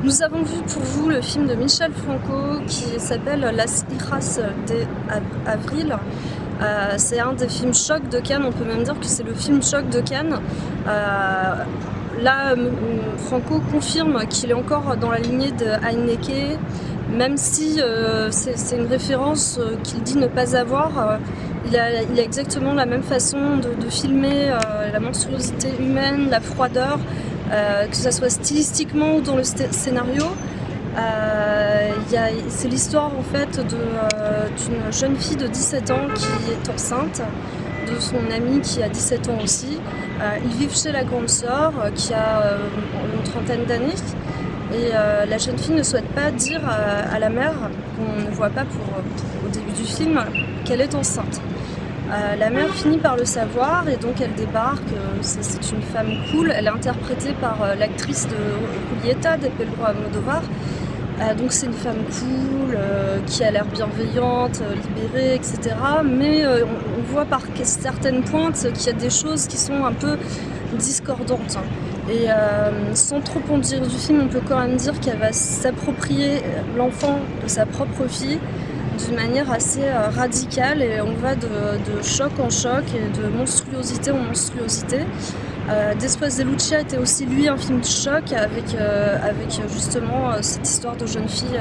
Nous avons vu pour vous le film de Michel Franco qui s'appelle Las hijas de Avril. C'est un des films chocs de Cannes, on peut même dire que c'est le film choc de Cannes. Là, Franco confirme qu'il est encore dans la lignée de Haneke, même si c'est une référence qu'il dit ne pas avoir. Il a exactement la même façon de filmer la monstruosité humaine, la froideur, que ce soit stylistiquement ou dans le scénario. C'est l'histoire en fait d'une jeune fille de 17 ans qui est enceinte de son amie qui a 17 ans aussi. Ils vivent chez la grande sœur qui a une trentaine d'années et la jeune fille ne souhaite pas dire à la mère, qu'on ne voit pas au début du film, qu'elle est enceinte. La mère finit par le savoir et donc elle débarque. C'est une femme cool, elle est interprétée par l'actrice de Julieta de Pedro Almodóvar. Donc c'est une femme cool, qui a l'air bienveillante, libérée, etc. Mais on voit par certaines pointes qu'il y a des choses qui sont un peu discordantes. Et sans trop en dire du film, on peut quand même dire qu'elle va s'approprier l'enfant de sa propre fille d'une manière assez radicale, et on va de choc en choc et de monstruosité en monstruosité. Después de Lucia était aussi lui un film de choc avec justement cette histoire de jeune fille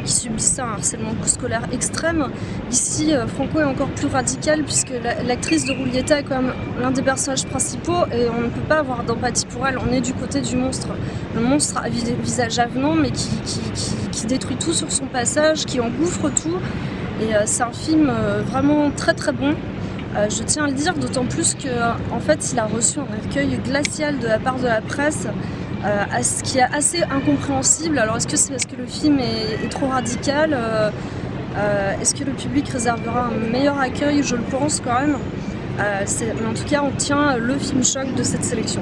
qui subissait un harcèlement scolaire extrême. Ici, Franco est encore plus radical puisque l'actrice de Julieta est quand même l'un des personnages principaux et on ne peut pas avoir d'empathie pour elle. On est du côté du monstre. Le monstre a visage avenant mais qui détruit tout sur son passage, qui engouffre tout. Et c'est un film vraiment très très bon. Je tiens à le dire, d'autant plus qu'en fait il a reçu un accueil glacial de la part de la presse, ce qui est assez incompréhensible. Alors est-ce que c'est parce que le film est trop radical? Est-ce que le public réservera un meilleur accueil? Je le pense quand même. Mais en tout cas on tient le film choc de cette sélection.